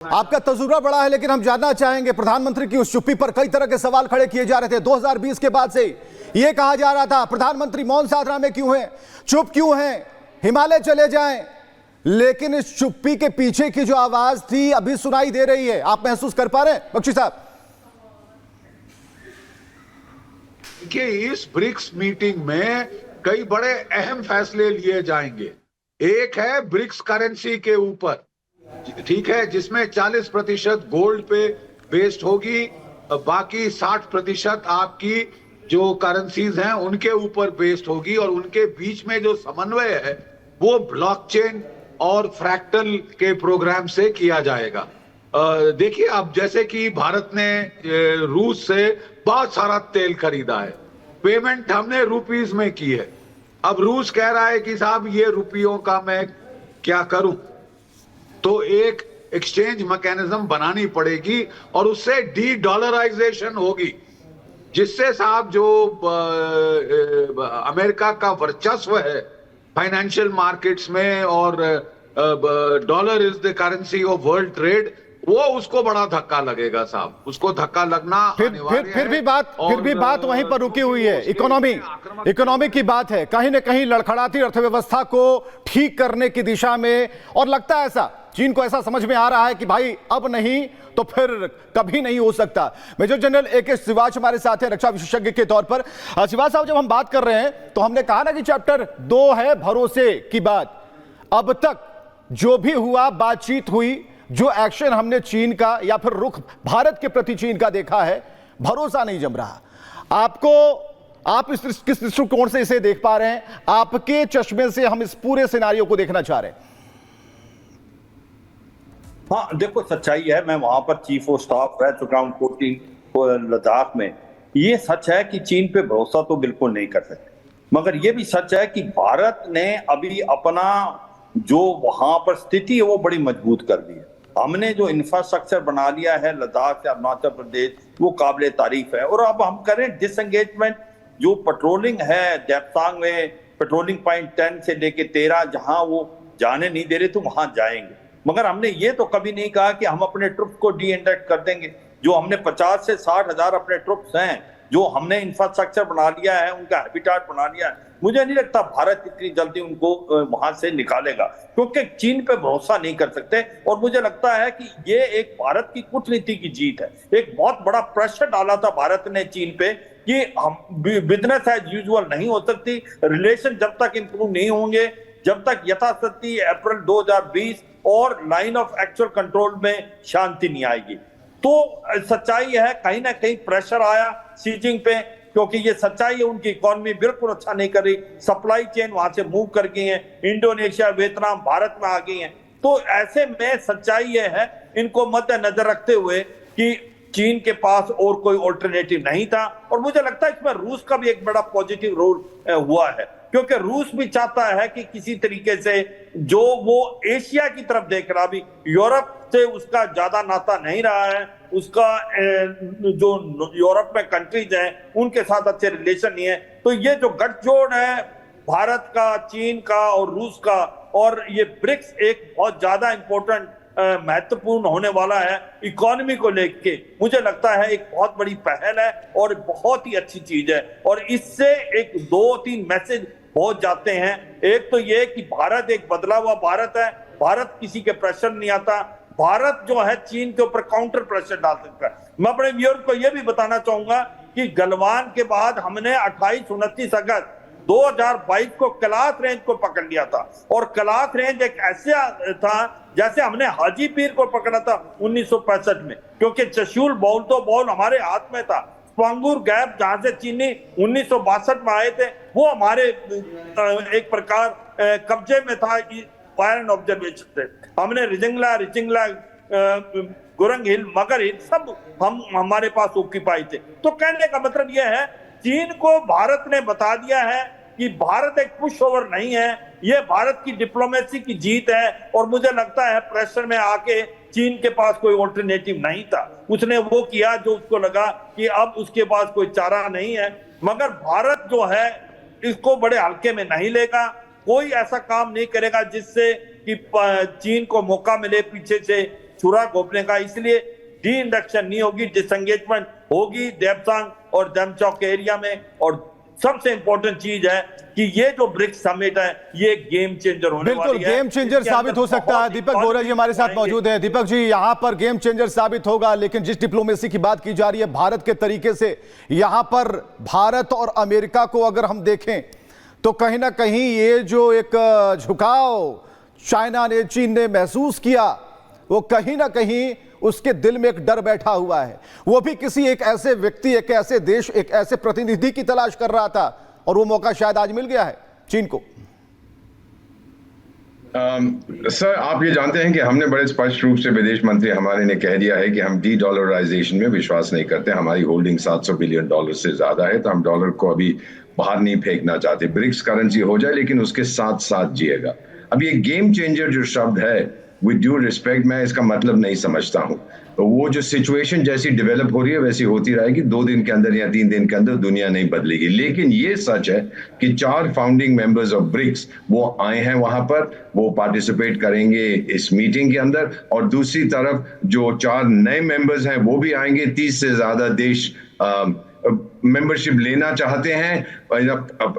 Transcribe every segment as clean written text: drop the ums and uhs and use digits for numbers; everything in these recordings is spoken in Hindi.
आपका तजुर्बा बड़ा है, लेकिन हम जानना चाहेंगे प्रधानमंत्री की उस चुप्पी पर कई तरह के सवाल खड़े किए जा रहे थे। 2020 के बाद से यह कहा जा रहा था प्रधानमंत्री मौन साधना में क्यों हैं, चुप क्यों हैं, हिमालय चले जाएं। लेकिन इस चुप्पी के पीछे की जो आवाज थी अभी सुनाई दे रही है। आप महसूस कर पा रहे हैं बख्शी साहब? कि इस ब्रिक्स मीटिंग में कई बड़े अहम फैसले लिए जाएंगे। एक है ब्रिक्स करेंसी के ऊपर, ठीक है, जिसमें 40% गोल्ड पे बेस्ड होगी, बाकी 60% आपकी जो करेंसीज हैं उनके ऊपर बेस्ड होगी, और उनके बीच में जो समन्वय है वो ब्लॉकचेन और फ्रैक्टल के प्रोग्राम से किया जाएगा। देखिए, अब जैसे कि भारत ने रूस से बहुत सारा तेल खरीदा है, पेमेंट हमने रुपीस में की है। अब रूस कह रहा है कि साहब ये रुपयों का मैं क्या करूं, तो एक एक्सचेंज मैकेनिज्म बनानी पड़ेगी और उससे डी डॉलराइजेशन होगी, जिससे साहब जो अमेरिका का वर्चस्व है फाइनेंशियल मार्केट्स में और dollar is the currency of world trade, वो उसको बड़ा धक्का लगेगा साहब। उसको धक्का लगना फिर भी बात वहीं पर रुकी हुई है। इकोनॉमी की बात है, कहीं ना कहीं लड़खड़ाती अर्थव्यवस्था को ठीक करने की दिशा में, और लगता है ऐसा चीन को ऐसा समझ में आ रहा है कि भाई अब नहीं तो फिर कभी नहीं हो सकता। मेजर जनरल AK सिवाच हमारे साथ हैं रक्षा विशेषज्ञ के तौर पर। सिवाच साहब, जब हम बात कर रहे हैं तो हमने कहा ना कि चैप्टर 2 है भरोसे की बात। अब तक जो भी हुआ, बातचीत हुई, जो एक्शन हमने चीन का या फिर रुख भारत के प्रति चीन का देखा है, भरोसा नहीं जम रहा। आप किस दृष्टिकोण से इसे देख पा रहे हैं? आपके चश्मे से हम इस पूरे सिनारियो को देखना चाह रहे हैं। हाँ, देखो, सच्चाई है, मैं वहां पर चीफ ऑफ स्टाफ रह चुका हूँ कोचिंग लद्दाख में। ये सच है कि चीन पे भरोसा तो बिल्कुल नहीं कर सकते, मगर ये भी सच है कि भारत ने अभी अपना जो वहां पर स्थिति है वो बड़ी मजबूत कर दी है। हमने जो इंफ्रास्ट्रक्चर बना लिया है लद्दाख से अरुणाचल प्रदेश, वो काबिले तारीफ है। और अब हम करें डिसएंगेजमेंट, जो पेट्रोलिंग है देपसांग में, पेट्रोलिंग पॉइंट 10 से लेके 13 जहां वो जाने नहीं दे रहे तो वहां जाएंगे। मगर हमने ये तो कभी नहीं कहा कि हम अपने ट्रुप्स को डी-इंडेक्ट कर देंगे। जो हमने 50 से 60 हजार अपने ट्रुप्स हैं, जो हमने इंफ्रास्ट्रक्चर बना लिया है, उनका हैबिटाट बना लिया है, मुझे नहीं लगता भारत इतनी जल्दी उनको वहां से निकालेगा, क्योंकि चीन पे भरोसा नहीं कर सकते। और मुझे लगता है कि ये एक भारत की कूटनीति की जीत है। एक बहुत बड़ा प्रेशर डाला था भारत ने चीन पे कि हम बिजनेस एज यूजुअल नहीं हो सकती, रिलेशन जब तक इंप्रूव नहीं होंगे, जब तक यथास्थिति अप्रैल 2020 और लाइन ऑफ एक्चुअल कंट्रोल में शांति नहीं आएगी। तो सच्चाई है, कहीं ना कहीं प्रेशर आया शी जिनपिंग पे, क्योंकि ये सच्चाई है उनकी इकोनॉमी बिल्कुल अच्छा नहीं कर रही, सप्लाई चेन वहां से मूव कर गई है, इंडोनेशिया, वियतनाम भारत में आ गई हैं। तो ऐसे में सच्चाई ये है, इनको मद्देनजर रखते हुए कि चीन के पास और कोई ऑल्टरनेटिव नहीं था। और मुझे लगता है इसमें रूस का भी एक बड़ा पॉजिटिव रोल हुआ है, क्योंकि रूस भी चाहता है कि किसी तरीके से जो वो एशिया की तरफ देख रहा, भी यूरोप से उसका ज्यादा नाता नहीं रहा है, उसका जो यूरोप में कंट्रीज हैं उनके साथ अच्छे रिलेशन नहीं है। तो ये जो गठजोड़ है भारत का, चीन का और रूस का, और ये ब्रिक्स एक बहुत ज्यादा इंपॉर्टेंट महत्वपूर्ण होने वाला है इकोनॉमी को लेके, मुझे लगता है एक बहुत बड़ी पहल है और बहुत ही अच्छी चीज है। और इससे एक 2-3 मैसेज पहुंच जाते हैं। एक तो ये कि भारत एक बदला हुआ भारत है, भारत किसी के प्रेशर नहीं आता, भारत जो है चीन के ऊपर काउंटर प्रेशर डाल सकता है। मैं अपने व्यूअर्स को यह भी बताना चाहूंगा कि गलवान के बाद हमने 28-29 अगस्त 2022 को कलात रेंज को पकड़ लिया था, और कलात रेंज एक ऐसा था जैसे हमने हाजी पीर को पकड़ा था 1965 में, क्योंकि चशूल बॉल तो बॉल हमारे हाथ में था। स्पांगुर गैप जहां से चीनी 1962 में आए थे, वो हमारे एक प्रकार कब्जे में था, फायर एंड ऑब्जर्वेशन से। हमने रिचिंगला, गुरंग हिल, मगर हिल सब हमारे पास ऑक्यूपाई थे। तो कहने का मतलब यह है, चीन को भारत ने बता दिया है कि भारत एक पुश ओवर नहीं है, यह भारत की डिप्लोमेसी की जीत है। और मुझे लगता है प्रेशर में आके चीन के पास कोई ऑल्टरनेटिव नहीं था, उसने वो किया जो उसको लगा कि अब उसके पास कोई चारा नहीं है। मगर भारत जो है इसको बड़े हल्के में नहीं लेगा, कोई ऐसा काम नहीं करेगा जिससे कि चीन को मौका मिले पीछे से छुरा घोंपने का, इसलिए डी इंडक्शन नहीं होगी, डिसएंगेजमेंट होगी देवसांग और दमचौक के एरिया में। और सबसे इंपॉर्टेंट चीज है कि ये जो ब्रिक्स समिट है ये गेम चेंजर होने बिल्कुल वाली है। गेम चेंजर साबित हो सकता है। दीपक बोहरा जी हमारे साथ मौजूद हैं। दीपक जी, यहां पर गेम चेंजर साबित होगा, लेकिन जिस डिप्लोमेसी की बात की जा रही है भारत के तरीके से, यहां पर भारत और अमेरिका को अगर हम देखें तो कहीं ना कहीं ये जो एक झुकाव चाइना ने, चीन ने महसूस किया, वो कहीं ना कहीं उसके दिल में एक डर बैठा हुआ है। वो भी किसी एक ऐसे व्यक्ति, एक ऐसे देश, एक ऐसे प्रतिनिधि की तलाश कर रहा था, और वो मौका शायद आज मिल गया है चीन को। सर, आप ये जानते हैं कि हमने बड़े स्पष्ट रूप से विदेश मंत्री हमारे ने कह दिया है कि हम डी डॉलराइजेशन में विश्वास नहीं करते। हमारी होल्डिंग $700 बिलियन से ज्यादा है, तो हम डॉलर को अभी बाहर नहीं फेंकना चाहते। ब्रिक्स करेंसी हो जाए, लेकिन उसके साथ साथ जिएगा। अब ये गेम चेंजर जो शब्द है, विद ड्यू रिस्पेक्ट, मैं इसका मतलब नहीं समझता हूं। तो वो जो सिचुएशन जैसी डेवलप हो रही है वैसी होती रहेगी। 2 दिन के अंदर या 3 दिन के अंदर दुनिया नहीं बदलेगी। लेकिन ये सच है कि 4 फाउंडिंग मेंबर्स ऑफ ब्रिक्स वो आए हैं वहां पर, वो पार्टिसिपेट करेंगे इस मीटिंग के अंदर। और दूसरी तरफ जो 4 नए मेंबर्स हैं वो भी आएंगे। 30 से ज्यादा देश मेंबरशिप लेना चाहते हैं।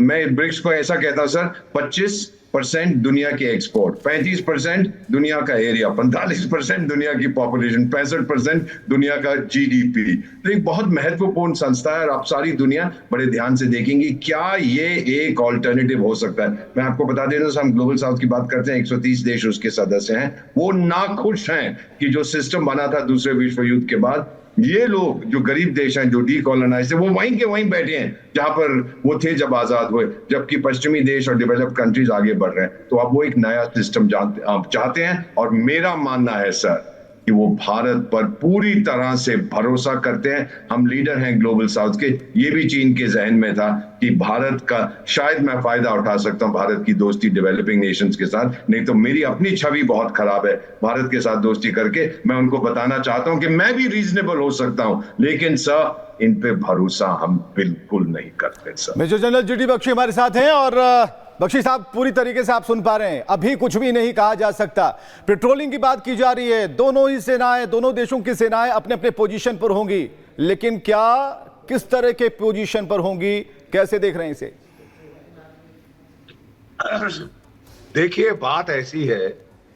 मैं ब्रिक्स को ऐसा कहता हूं सर, 25% दुनिया के एक्सपोर्ट, 35% दुनिया का एरिया, 45% दुनिया की पॉपुलेशन, 65% दुनिया का जीडीपी। तो एक बहुत महत्वपूर्ण संस्था है और आप सारी दुनिया बड़े ध्यान से देखेंगी क्या ये एक ऑल्टरनेटिव हो सकता है। मैं आपको बता देता हूं, हम ग्लोबल साउथ की बात करते हैं, 130 देश उसके सदस्य हैं। वो नाखुश हैं कि जो सिस्टम बना था दूसरे विश्व युद्ध के बाद, ये लोग जो गरीब देश हैं, जो डीकॉलोनाइज थे, वो वहीं के वहीं बैठे हैं जहां पर वो थे जब आजाद हुए, जबकि पश्चिमी देश और डेवलप्ड कंट्रीज आगे बढ़ रहे हैं। तो अब वो एक नया सिस्टम चाहते हैं। और मेरा मानना है सर कि वो भारत पर पूरी तरह से भरोसा करते हैं। हम लीडर हैं ग्लोबल साउथ के। ये भी चीन के जहन में था कि भारत का शायद मैं फायदा उठा सकता हूं भारत की दोस्ती डेवलपिंग नेशंस के साथ, नहीं तो मेरी अपनी छवि बहुत खराब है भारत के साथ दोस्ती करके। मैं उनको बताना चाहता हूं कि मैं भी रीजनेबल हो सकता हूं, लेकिन सर इन पे भरोसा हम बिल्कुल नहीं करते sir. Major general GD Bakshi हमारे साथ हैं। और बख्शी साहब, पूरी तरीके से आप सुन पा रहे हैं, अभी कुछ भी नहीं कहा जा सकता। पेट्रोलिंग की बात की जा रही है, दोनों ही सेनाएं, दोनों देशों की सेनाएं अपने अपने पोजीशन पर होंगी, लेकिन क्या किस तरह के पोजीशन पर होंगी, कैसे देख रहे हैं इसे? देखिए, बात ऐसी है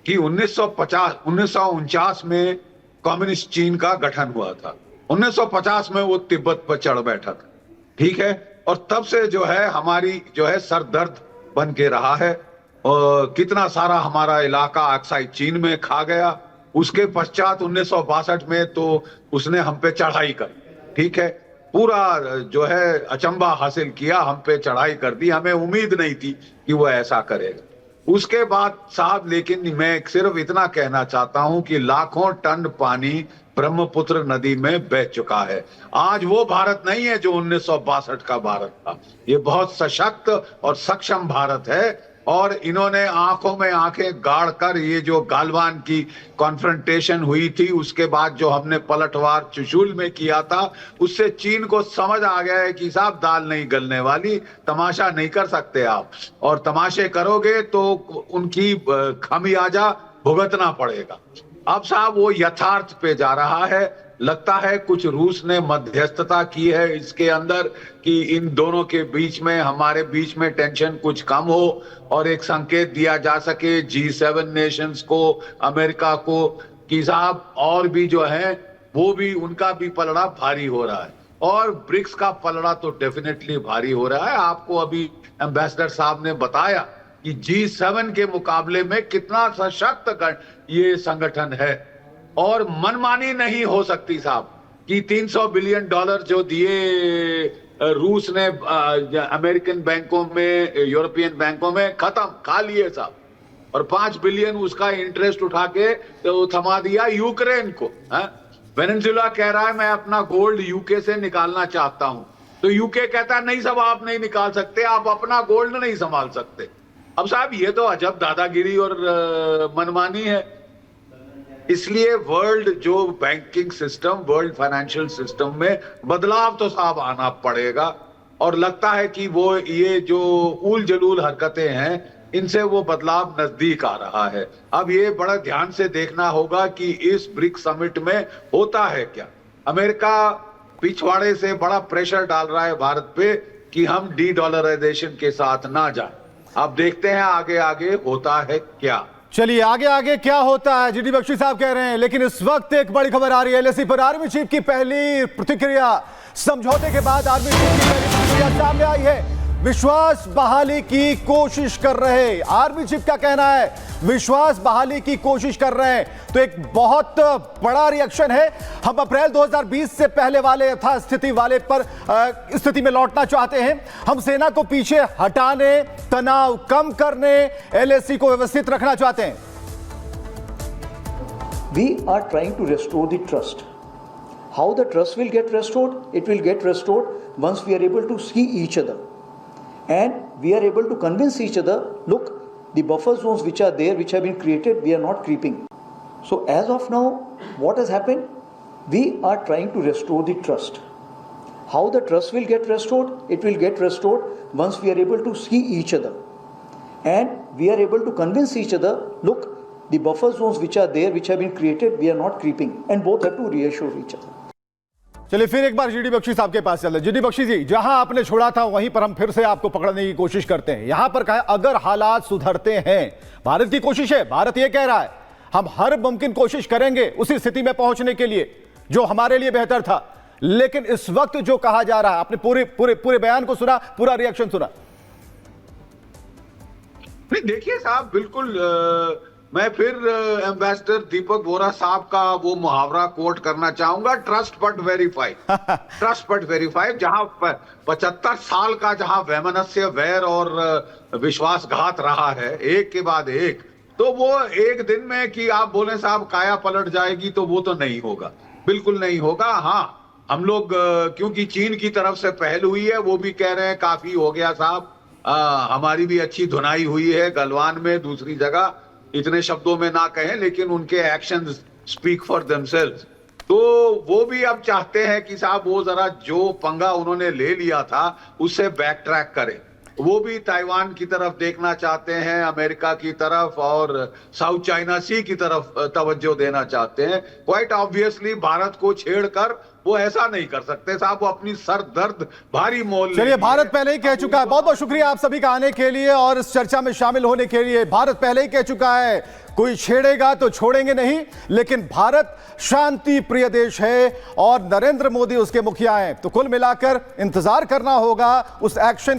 कि 1949 में कम्युनिस्ट चीन का गठन हुआ था। 1950 में वो तिब्बत पर चढ़ बैठा था, ठीक है। और तब से जो है हमारी जो है सरदर्द बन के रहा है। और कितना सारा हमारा इलाका ऑक्साइड चीन में खा गया। उसके पश्चात 1962 में तो उसने हम पे चढ़ाई कर, ठीक है, पूरा जो है अचंबा हासिल किया, हम पे चढ़ाई कर दी। हमें उम्मीद नहीं थी कि वो ऐसा करेगा। उसके बाद साहब, लेकिन मैं सिर्फ इतना कहना चाहता हूं कि लाखों टन पानी ब्रह्मपुत्र नदी में बह चुका है। आज वो भारत नहीं है जो 1962 का भारत था। ये बहुत सशक्त और सक्षम भारत है। और इन्होंने आंखों में आंखें गाड़ कर ये जो गालवान की कॉन्फ्रंटेशन हुई थी, उसके बाद जो हमने पलटवार चुशूल में किया था, उससे चीन को समझ आ गया है कि साहब दाल नहीं गलने वाली, तमाशा नहीं कर सकते आप, और तमाशे करोगे तो उनकी खामियाजा भुगतना पड़ेगा। अब साहब वो यथार्थ पे जा रहा है। लगता है कुछ रूस ने मध्यस्थता की है इसके अंदर कि इन दोनों के बीच में, हमारे बीच में टेंशन कुछ कम हो और एक संकेत दिया जा सके G7 नेशंस को, अमेरिका को, कि साहब और भी जो है वो भी, उनका भी पलड़ा भारी हो रहा है। और ब्रिक्स का पलड़ा तो डेफिनेटली भारी हो रहा है। आपको अभी एम्बेसडर साहब ने बताया कि G7 के मुकाबले में कितना सशक्त ये संगठन है। और मनमानी नहीं हो सकती साहब कि $300 बिलियन जो दिए रूस ने अमेरिकन बैंकों में, यूरोपियन बैंकों में, खत्म, खा लिए साहब। और 5 बिलियन उसका इंटरेस्ट उठा के तो थमा दिया यूक्रेन को। वेनेजुएला कह रहा है मैं अपना गोल्ड यूके से निकालना चाहता हूं, तो यूके कहता है नहीं साहब आप नहीं निकाल सकते, आप अपना गोल्ड नहीं संभाल सकते। अब साहब ये तो अजब दादागिरी और मनमानी है। इसलिए वर्ल्ड जो banking system, world financial system में बदलाव तो साहब आना पड़ेगा। और लगता है कि वो ये जो उल जलूल हरकतें हैं इनसे वो बदलाव नजदीक आ रहा है। अब ये बड़ा ध्यान से देखना होगा कि इस ब्रिक्स समिट में होता है क्या। अमेरिका पिछवाड़े से बड़ा प्रेशर डाल रहा है भारत पे कि हम डी डॉलराइजेशन के साथ ना जाएं। अब देखते हैं आगे आगे होता है क्या। चलिए आगे आगे क्या होता है, जीडी बख्शी साहब कह रहे हैं। लेकिन इस वक्त एक बड़ी खबर आ रही है एलएसी पर। आर्मी चीफ की पहली प्रतिक्रिया, समझौते के बाद आर्मी चीफ की पहली प्रतिक्रिया सामने आई है। विश्वास बहाली की कोशिश कर रहे हैं। आर्मी चीफ का कहना है विश्वास बहाली की कोशिश कर रहे हैं, तो एक बहुत बड़ा रिएक्शन है। हम अप्रैल 2020 से पहले वाले यथास्थिति वाले पर स्थिति में लौटना चाहते हैं। हम सेना को पीछे हटाने, तनाव कम करने, एलएसी को व्यवस्थित रखना चाहते हैं। We are trying to restore the trust. How the trust will get restored? It will get restored once we are able to see each other. And we are able to convince each other, look, the buffer zones which are there, which have been created, we are not creeping. So as of now, what has happened? We are trying to restore the trust. How the trust will get restored? It will get restored once we are able to see each other. And we are able to convince each other, look, the buffer zones which are there, which have been created, we are not creeping. And both have to reassure each other. चलिए फिर एक बार जीडी बख्शी साहब के पास चलते हैं। जीडी बख्शी जी, जहां आपने छोड़ा था वहीं पर हम फिर से आपको पकड़ने की कोशिश करते हैं। यहां पर कहा अगर हालात सुधरते हैं, भारत की कोशिश है, भारत यह कह रहा है हम हर मुमकिन कोशिश करेंगे उसी स्थिति में पहुंचने के लिए जो हमारे लिए बेहतर था। लेकिन इस वक्त जो कहा जा रहा है, आपने पूरे बयान को सुना, पूरा रिएक्शन सुना। नहीं देखिए साहब, बिल्कुल मैं फिर एम्बेसडर दीपक वोरा साहब का वो मुहावरा कोट करना चाहूंगा, trust but verify. Trust but verify, जहां 75 साल का जहां वैमनस्य, वैर और विश्वासघात रहा है एक के बाद एक, तो वो एक दिन में कि आप बोले साहब काया पलट जाएगी, तो वो तो नहीं होगा, बिल्कुल नहीं होगा। हाँ, हम लोग क्योंकि चीन की तरफ से पहल हुई है, वो भी कह रहे हैं काफी हो गया साहब, हमारी भी अच्छी धुनाई हुई है गलवान में, दूसरी जगह, इतने शब्दों में ना कहें लेकिन उनके एक्शंस स्पीक फॉर देमसेल्व्स। तो वो भी अब चाहते हैं कि साहब वो जरा जो पंगा उन्होंने ले लिया था उससे बैक ट्रैक करें। वो भी ताइवान की तरफ देखना चाहते हैं, अमेरिका की तरफ और साउथ चाइना सी की तरफ तवज्जो देना चाहते हैं। क्वाइट ऑब्वियसली भारत को छेड़कर वो ऐसा नहीं कर सकते साहब, वो अपनी सर दर्द भारी मोल। चलिए, भारत पहले ही कह चुका है, बहुत बहुत शुक्रिया आप सभी का आने के लिए और इस चर्चा में शामिल होने के लिए। भारत पहले ही कह चुका है कोई छेड़ेगा तो छोड़ेंगे नहीं, लेकिन भारत शांति प्रिय देश है और नरेंद्र मोदी उसके मुखिया हैं। तो कुल मिलाकर इंतजार करना होगा उस एक्शन के